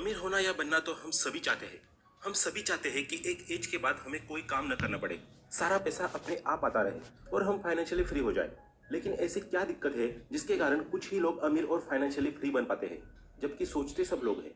अमीर होना या बनना तो हम सभी चाहते हैं। हम सभी चाहते हैं कि एक एज के बाद हमें कोई काम न करना पड़े, सारा पैसा अपने आप आता रहे और हम फाइनेंशियली फ्री हो जाए। लेकिन ऐसी क्या दिक्कत है जिसके कारण कुछ ही लोग अमीर और फाइनेंशियली फ्री बन पाते हैं, जबकि सोचते सब लोग हैं।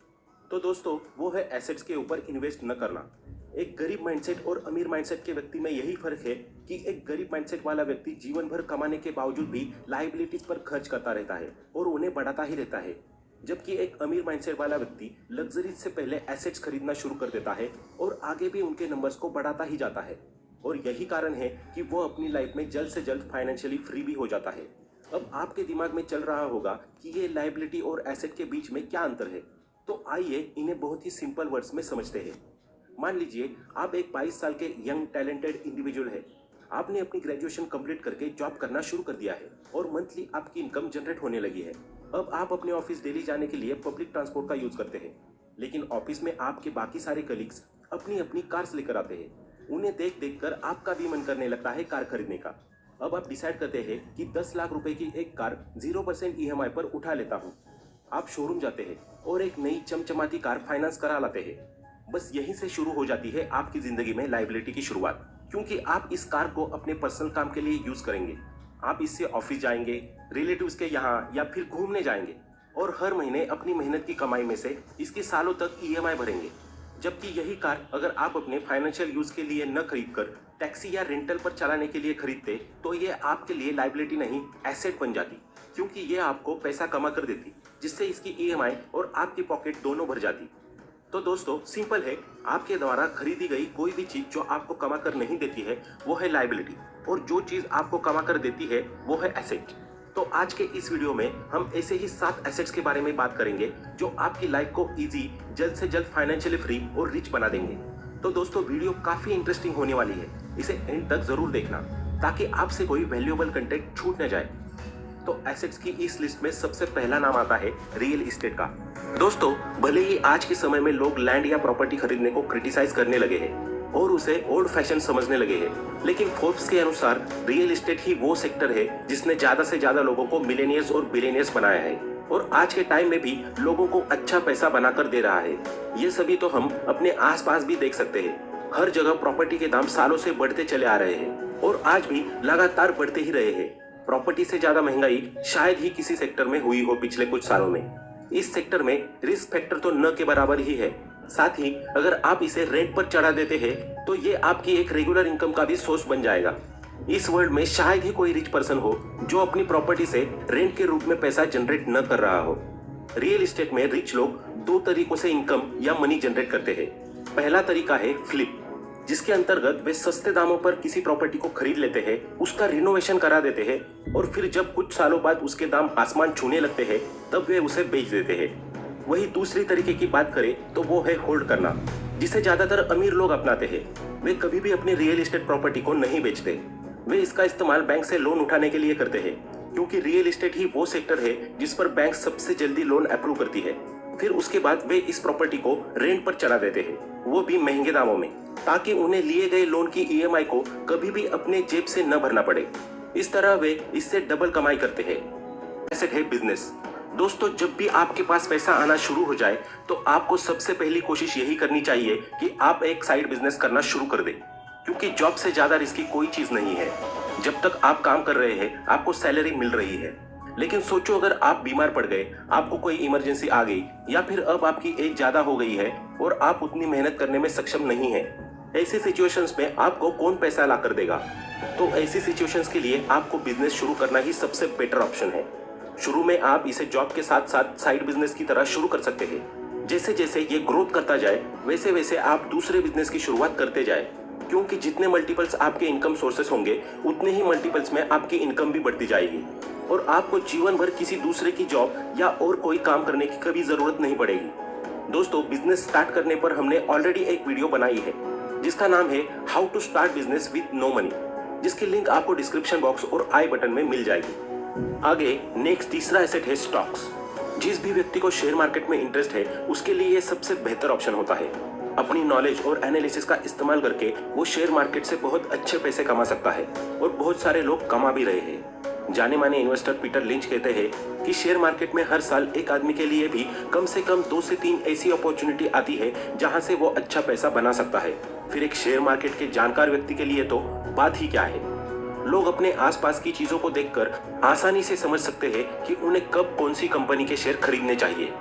तो दोस्तों, वो है एसेट्स के ऊपर इन्वेस्ट न करना। एक गरीब माइंडसेट और अमीर माइंडसेट के व्यक्ति में यही फर्क है कि एक गरीब माइंडसेट वाला व्यक्ति जीवन भर कमाने के बावजूद भी लायबिलिटीज पर खर्च करता रहता है और उन्हें बढ़ाता ही रहता है, जबकि एक अमीर माइंडसेट वाला व्यक्ति लग्जरी से पहले एसेट्स खरीदना शुरू कर देता है और आगे भी उनके नंबर्स को बढ़ाता ही जाता है। और यही कारण है कि वो अपनी लाइफ में जल्द से जल्द फाइनेंशियली फ्री भी हो जाता है। अब आपके दिमाग में चल रहा होगा कि ये लायबिलिटी और एसेट के बीच में क्या अंतर है, तो आइए इन्हें बहुत ही सिंपल वर्ड्स में समझते हैं। मान लीजिए आप एक 22 साल के यंग टैलेंटेड इंडिविजुअल है। आपने अपनी ग्रेजुएशन कंप्लीट करके जॉब करना शुरू कर दिया है और मंथली आपकी इनकम जनरेट होने लगी है। अब आप अपने ऑफिस डेली जाने के लिए पब्लिक ट्रांसपोर्ट का यूज करते हैं, लेकिन ऑफिस में आपके बाकी सारे कलीग्स अपनी अपनी कार्स लेकर आते हैं। उन्हें देख देख कर आपका भी मन करने लगता है कार खरीदने का। अब आप डिसाइड करते हैं कि 10 लाख रुपए की एक कार 0% EMI पर उठा लेता हूँ। आप शोरूम जाते हैं और एक नई चमचमाती कार फाइनेंस करा लाते हैं। बस यहीं से शुरू हो जाती है आपकी जिंदगी में लायबिलिटी की शुरुआत, क्योंकि आप इस कार को अपने पर्सनल काम के लिए यूज करेंगे। आप इससे ऑफिस जाएंगे, रिलेटिव्स के यहाँ या फिर घूमने जाएंगे और हर महीने अपनी मेहनत की कमाई में से इसकी सालों तक EMI भरेंगे। जबकि यही कार अगर आप अपने फाइनेंशियल यूज के लिए न खरीद कर टैक्सी या रेंटल पर चलाने के लिए खरीदते, तो ये आपके लिए लायबिलिटी नहीं एसेट बन जाती, क्योंकि ये आपको पैसा कमा कर देती, जिससे इसकी EMI और आपकी पॉकेट दोनों भर जाती। तो दोस्तों, सिंपल है, आपके द्वारा खरीदी गई कोई भी चीज जो आपको कमा कर नहीं देती है वो है लायबिलिटी, और जो चीज आपको कमा कर देती है वो है एसेट। तो आज के इस वीडियो में हम ऐसे ही 7 एसेट्स के बारे में बात करेंगे जो आपकी लाइफ को इजी, जल्द से जल्द फाइनेंशियली फ्री और रिच बना देंगे। तो दोस्तों, वीडियो काफी इंटरेस्टिंग होने वाली है, इसे एंड तक जरूर देखना ताकि आपसे कोई वैल्यूएबल कंटेंट छूट न जाए। तो एसेट्स की इस लिस्ट में सबसे पहला नाम आता है रियल एस्टेट का। दोस्तों, भले ही आज के समय में लोग लैंड या प्रॉपर्टी खरीदने को क्रिटिसाइज करने लगे हैं और उसे ओल्ड फैशन समझने लगे हैं, लेकिन फोर्ब्स के अनुसार रियल एस्टेट ही वो सेक्टर है जिसने ज्यादा से ज्यादा लोगों को मिलेनियर्स और बिलियनियर्स बनाया है और आज के टाइम में भी लोगों को अच्छा पैसा बनाकर दे रहा है। ये सभी तो हम अपने आसपास भी देख सकते हैं। हर जगह प्रॉपर्टी के दाम सालों से बढ़ते चले आ रहे हैं और आज भी लगातार बढ़ते ही रहे हैं। प्रॉपर्टी से ज्यादा महंगाई शायद ही किसी सेक्टर में हुई हो पिछले कुछ सालों में। इस सेक्टर में रिस्क फैक्टर तो न के बराबर ही है। साथ ही अगर आप इसे रेंट पर चढ़ा देते हैं तो ये आपकी एक रेगुलर इनकम का भी सोर्स बन जाएगा। इस वर्ल्ड में शायद ही कोई रिच पर्सन हो जो अपनी प्रॉपर्टी से रेंट के रूप में पैसा जनरेट न कर रहा हो। रियल एस्टेट में रिच लोग 2 तरीकों से इनकम या मनी जनरेट करते हैं। पहला तरीका है फ्लिप, जिसके अंतर्गत वे सस्ते दामों पर किसी प्रॉपर्टी को खरीद लेते हैं, उसका रिनोवेशन करा देते हैं और फिर जब कुछ सालों बाद उसके दाम आसमान छूने लगते हैं तब वे उसे बेच देते हैं। वही दूसरी तरीके की बात करें तो वो है होल्ड करना, जिसे ज्यादातर अमीर लोग अपनाते हैं। वे कभी भी अपनी रियल एस्टेट प्रॉपर्टी को नहीं बेचते। वे इसका इस्तेमाल बैंक से लोन उठाने के लिए करते हैं, क्योंकि रियल एस्टेट ही वो सेक्टर है जिस पर बैंक सबसे जल्दी लोन अप्रूव करती है। फिर उसके बाद वे इस प्रॉपर्टी को रेंट पर चढ़ा देते हैं, वो भी महंगे दामों में, ताकि उन्हें लिए गए लोन की EMI को कभी भी अपने जेब से न भरना पड़े। इस तरह वे इससे डबल कमाई करते हैं। एसेट है बिजनेस। दोस्तों, जब भी आपके पास पैसा आना शुरू हो जाए तो आपको सबसे पहली कोशिश यही करनी चाहिए कि आप एक साइड बिजनेस करना शुरू कर दें, क्योंकि जॉब से ज्यादा रिस्की कोई चीज नहीं है। जब तक आप काम कर रहे हैं आपको सैलरी मिल रही है, लेकिन सोचो अगर आप बीमार पड़ गए, आपको कोई इमरजेंसी आ गई या फिर अब आपकी एज ज्यादा हो गई है और आप उतनी मेहनत करने में सक्षम नहीं है। ऐसी सिचुएशंस में आपको कौन पैसा ला कर देगा? तो ऐसी सिचुएशंस के लिए आपको बिजनेस शुरू करना ही सबसे बेटर ऑप्शन है। शुरू में आप इसे जॉब के साथ साथ साइड बिजनेस की तरह शुरू कर सकते हैं। जैसे जैसे ये ग्रोथ करता जाए वैसे वैसे आप दूसरे बिजनेस की शुरुआत करते जाए, क्योंकि जितने मल्टीपल्स आपके इनकम सोर्सेस होंगे उतने ही मल्टीपल्स में आपकी इनकम भी बढ़ती जाएगी और आपको जीवन भर किसी दूसरे की जॉब या और कोई काम करने की कभी जरूरत नहीं पड़ेगी। दोस्तों, बिजनेस स्टार्ट करने पर हमने ऑलरेडी एक वीडियो बनाई है जिसका नाम है how to start business with no money, जिसकी लिंक आपको डिस्क्रिप्शन बॉक्स और आई बटन में मिल जाएगी। आगे नेक्स्ट तीसरा एसेट है स्टॉक्स। जिस भी व्यक्ति को शेयर मार्केट में इंटरेस्ट है उसके लिए ये सबसे बेहतर ऑप्शन होता है। अपनी नॉलेज और एनालिसिस का इस्तेमाल करके वो शेयर मार्केट से बहुत अच्छे पैसे कमा सकता है और बहुत सारे लोग कमा भी रहे हैं। जाने माने इन्वेस्टर पीटर लिंच कहते हैं कि शेयर मार्केट में हर साल एक आदमी के लिए भी कम से कम 2 से 3 ऐसी अपॉर्चुनिटी आती है जहां से वो अच्छा पैसा बना सकता है। फिर एक शेयर मार्केट के जानकार व्यक्ति के लिए तो बात ही क्या है। लोग अपने आसपास की चीजों को देखकर आसानी से समझ सकते हैं कि उन्हें कब कौन सी कंपनी के शेयर खरीदने चाहिए।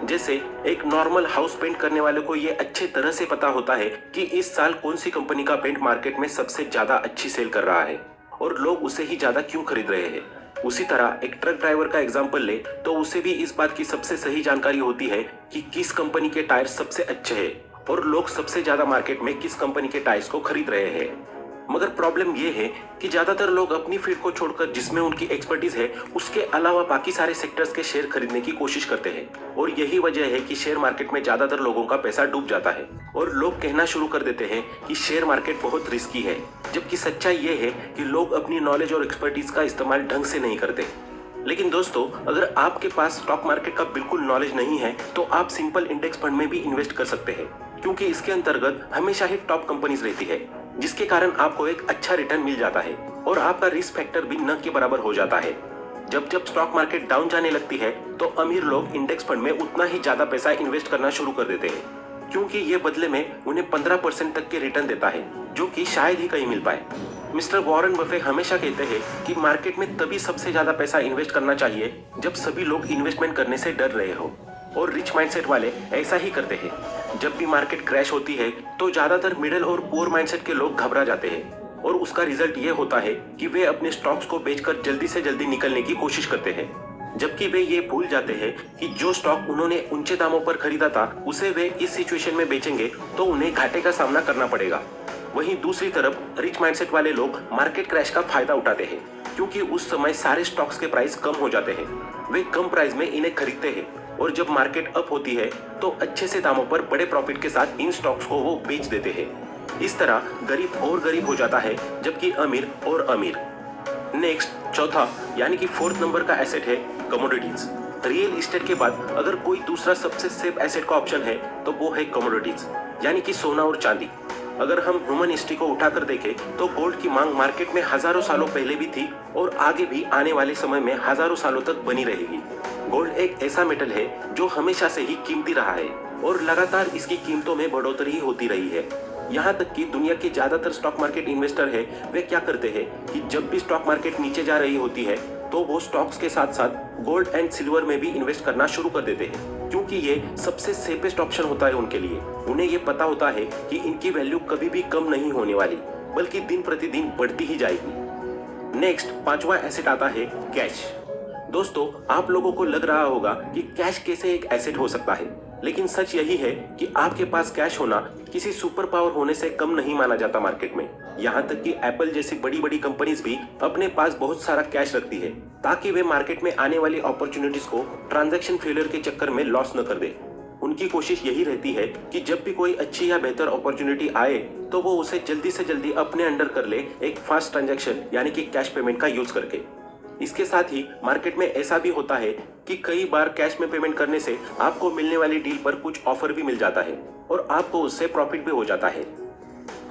जैसे एक नॉर्मल हाउस पेंट करने वाले को ये अच्छे तरह से पता होता है कि इस साल कौन सी कंपनी का पेंट मार्केट में सबसे ज्यादा अच्छी सेल कर रहा है और लोग उसे ही ज्यादा क्यों खरीद रहे हैं। उसी तरह एक ट्रक ड्राइवर का एग्जांपल ले तो उसे भी इस बात की सबसे सही जानकारी होती है कि किस कंपनी के टायर सबसे अच्छे हैं और लोग सबसे ज्यादा मार्केट में किस कंपनी के टायर्स को खरीद रहे हैं। मगर प्रॉब्लम ये है कि ज्यादातर लोग अपनी फील्ड को छोड़कर जिसमें उनकी एक्सपर्टीज है उसके अलावा बाकी सारे सेक्टर्स के शेयर खरीदने की कोशिश करते हैं और यही वजह है कि शेयर मार्केट में ज्यादातर लोगों का पैसा डूब जाता है और लोग कहना शुरू कर देते हैं कि शेयर मार्केट बहुत रिस्की है, जबकि सच्चाई ये है कि लोग अपनी नॉलेज और एक्सपर्टीज का इस्तेमाल ढंग से नहीं करते। लेकिन दोस्तों, अगर आपके पास स्टॉक मार्केट का बिल्कुल नॉलेज नहीं है तो आप सिंपल इंडेक्स फंड में भी इन्वेस्ट कर सकते हैं, क्योंकि इसके अंतर्गत हमेशा ही टॉप कंपनीज रहती है, जिसके कारण आपको एक अच्छा रिटर्न मिल जाता है और आपका रिस्क फैक्टर भी न के बराबर हो जाता है। जब जब स्टॉक मार्केट डाउन जाने लगती है तो अमीर लोग इंडेक्स फंड में उतना ही ज्यादा पैसा इन्वेस्ट करना शुरू कर देते हैं, क्योंकि ये बदले में उन्हें 15% तक के रिटर्न देता है, जो कि शायद ही कहीं मिल पाए। मिस्टर वॉरेन बफे हमेशा कहते हैं कि मार्केट में तभी सबसे ज्यादा पैसा इन्वेस्ट करना चाहिए जब सभी लोग इन्वेस्टमेंट करने से डर रहे हो, और रिच माइंडसेट वाले ऐसा ही करते हैं। जब भी मार्केट क्रैश होती है तो ज्यादातर मिडिल और पुअर माइंडसेट के लोग घबरा जाते हैं और उसका रिजल्ट ये होता है कि वे अपने स्टॉक्स को बेचकर जल्दी से जल्दी निकलने की कोशिश करते हैं, जबकि वे ये भूल जाते हैं कि जो स्टॉक उन्होंने ऊंचे दामों पर खरीदा था उसे वे इस सिचुएशन में बेचेंगे तो उन्हें घाटे का सामना करना पड़ेगा। वहीं दूसरी तरफ रिच माइंडसेट वाले लोग मार्केट क्रैश का फायदा उठाते हैं, क्योंकि उस समय सारे स्टॉक्स के प्राइस कम हो जाते हैं। वे कम प्राइस में इन्हें खरीदते हैं और जब मार्केट अप होती है तो अच्छे से दामों पर बड़े प्रॉफिट के साथ इन स्टॉक्स को वो बेच देते हैं। इस तरह गरीब और गरीब हो जाता है, जबकि अमीर और अमीर। नेक्स्ट, चौथा यानी कि 4th नंबर का एसेट है कमोडिटीज। रियल एस्टेट के बाद अगर कोई दूसरा सबसे सेफ एसेट का ऑप्शन है तो वो है कमोडिटीज, यानी कि सोना और चांदी। अगर हम ह्यूमन हिस्ट्री को उठाकर देखें तो गोल्ड की मांग मार्केट में हजारों सालों पहले भी थी और आगे भी आने वाले समय में हजारों सालों तक बनी रहेगी। गोल्ड एक ऐसा मेटल है जो हमेशा से ही कीमती रहा है और लगातार इसकी कीमतों में बढ़ोतरी होती रही है। यहाँ तक कि दुनिया के ज्यादातर स्टॉक मार्केट इन्वेस्टर है वे क्या करते हैं कि जब भी स्टॉक मार्केट नीचे जा रही होती है तो वो स्टॉक्स के साथ साथ गोल्ड एंड सिल्वर में भी इन्वेस्ट करना शुरू कर देते हैं, क्योंकि ये सबसे सेफेस्ट ऑप्शन होता है उनके लिए। उन्हें ये पता होता है कि इनकी वैल्यू कभी भी कम नहीं होने वाली, बल्कि दिन प्रतिदिन बढ़ती ही जाएगी। नेक्स्ट, 5वां एसेट आता है कैश। दोस्तों, आप लोगों को लग रहा होगा कि कैश कैसे एक एसेट हो सकता है, लेकिन सच यही है कि आपके पास कैश होना किसी सुपर पावर होने से कम नहीं माना जाता मार्केट में। यहाँ तक कि एप्पल जैसी बड़ी बड़ी कंपनीज भी अपने पास बहुत सारा कैश रखती है ताकि वे मार्केट में आने वाली अपॉर्चुनिटीज को ट्रांजैक्शन फेलियर के चक्कर में लॉस न कर दे। उनकी कोशिश यही रहती है कि जब भी कोई अच्छी या बेहतर अपॉर्चुनिटी आए तो वो उसे जल्दी से जल्दी अपने अंडर कर ले, एक फास्ट ट्रांजैक्शन यानी कि कैश पेमेंट का यूज करके। इसके साथ ही मार्केट में ऐसा भी होता है कि कई बार कैश में पेमेंट करने से आपको मिलने वाली डील पर कुछ ऑफर भी मिल जाता है और आपको उससे प्रॉफिट भी हो जाता है।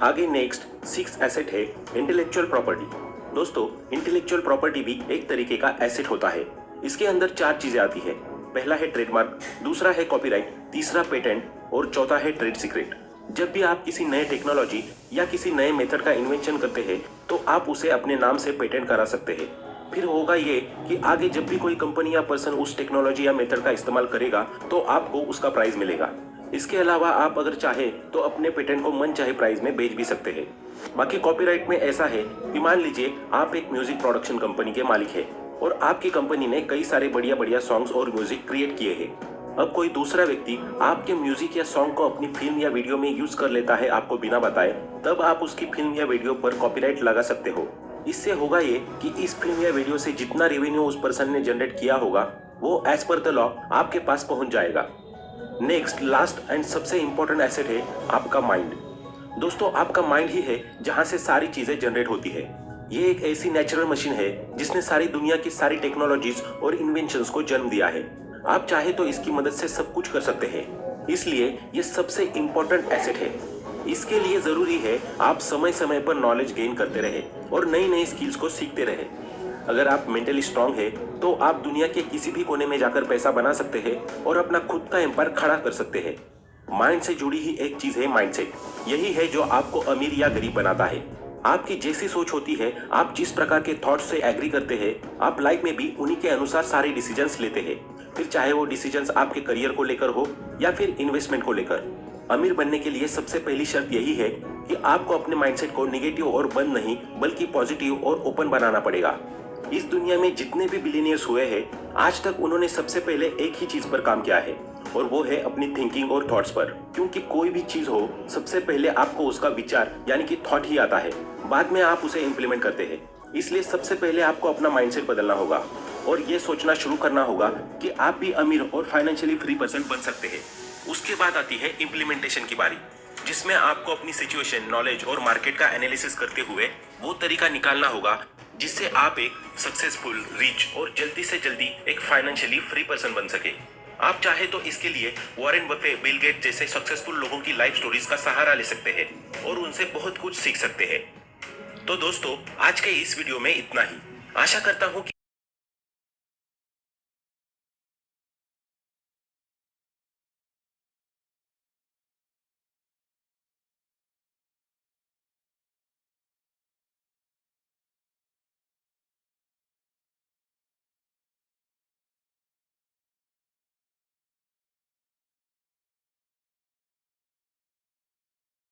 आगे नेक्स्ट 6th एसेट है इंटेलेक्चुअल प्रॉपर्टी। दोस्तों, इंटेलेक्चुअल प्रॉपर्टी भी एक तरीके का एसेट होता है। इसके अंदर 4 चीजें आती है। पहला है ट्रेडमार्क, दूसरा है कॉपीराइट, तीसरा पेटेंट और चौथा है ट्रेड सीक्रेट। जब भी आप किसी नए टेक्नोलॉजी या किसी नए मेथड का इन्वेंशन करते हैं तो आप उसे अपने नाम से पेटेंट करा सकते हैं। फिर होगा ये कि आगे जब भी कोई कंपनी या पर्सन उस टेक्नोलॉजी या मेथड का इस्तेमाल करेगा तो आपको उसका प्राइस मिलेगा। इसके अलावा आप अगर चाहे तो अपने पेटेंट को मन चाहे प्राइस में बेच भी सकते हैं। बाकी कॉपीराइट में ऐसा है कि मान लीजिए आप एक म्यूजिक प्रोडक्शन कंपनी के मालिक हैं और आपकी कंपनी ने कई सारे बढ़िया बढ़िया सॉन्ग्स और म्यूजिक क्रिएट किए हैं। अब कोई दूसरा व्यक्ति आपके म्यूजिक या सॉन्ग को अपनी फिल्म या वीडियो में यूज कर लेता है आपको बिना बताए, तब आप उसकी फिल्म या वीडियो पर कॉपीराइट लगा सकते हो। इससे होगा ये कि इस फिल्म या वीडियो से जितना रेवेन्यू उस पर्सन ने जनरेट किया होगा वो एज पर द लॉ आपके पास पहुंच जाएगा। नेक्स्ट, लास्ट एंड सबसे इंपॉर्टेंट एसेट है आपका माइंड। दोस्तों, आपका माइंड ही है जहां से सारी चीजें जनरेट होती है। ये एक ऐसी नेचुरल मशीन है जिसने सारी दुनिया की सारी टेक्नोलॉजीज और इन्वेंशंस को जन्म दिया है। आप चाहे तो इसकी मदद से सब कुछ कर सकते हैं, इसलिए ये सबसे इंपॉर्टेंट एसेट है। इसके लिए जरूरी है आप समय समय पर नॉलेज गेन करते रहे और नई नई स्किल्स को सीखते रहे। अगर आप मेंटली स्ट्रांग है तो आप दुनिया के किसी भी कोने में जाकर पैसा बना सकते हैं और अपना खुद का एम्पायर खड़ा कर सकते हैं। माइंड से जुड़ी ही एक चीज है माइंडसेट। यही है जो आपको अमीर या गरीब बनाता है। आपकी जैसी सोच होती है, आप जिस प्रकार के थॉट्स से एग्री करते हैं, आप लाइफ में भी उन्हीं के अनुसार सारे डिसीजंस लेते हैं। फिर चाहे वो डिसीजंस आपके करियर को लेकर हो या फिर इन्वेस्टमेंट को लेकर। अमीर बनने के लिए सबसे पहली शर्त यही है कि आपको अपने माइंडसेट को नेगेटिव और बंद नहीं बल्कि पॉजिटिव और ओपन बनाना पड़ेगा। इस दुनिया में जितने भी बिलियनियर्स हुए हैं, आज तक उन्होंने सबसे पहले एक ही चीज पर काम किया है और वो है अपनी थिंकिंग और थॉट्स पर। क्योंकि कोई भी चीज हो, सबसे पहले आपको उसका विचार यानी कि थॉट ही आता है, बाद में आप उसे इम्प्लीमेंट करते हैं। इसलिए सबसे पहले आपको अपना माइंडसेट बदलना होगा और ये सोचना शुरू करना होगा कि आप भी अमीर और फाइनेंशियली फ्री पर्सन बन सकते हैं। उसके बाद आती है इम्प्लीमेंटेशन की बारी, जिसमें आपको अपनी सिचुएशन, नॉलेज और मार्केट का एनालिसिस करते हुए वो तरीका निकालना होगा जिससे आप एक सक्सेसफुल, रिच और जल्दी से जल्दी एक फाइनेंशियली फ्री पर्सन बन सके। आप चाहे तो इसके लिए वॉरेन बफे, बिल गेट जैसे सक्सेसफुल लोगों की लाइफ स्टोरीज का सहारा ले सकते हैं और उनसे बहुत कुछ सीख सकते हैं। तो दोस्तों, आज के इस वीडियो में इतना ही। आशा करता हूँ कि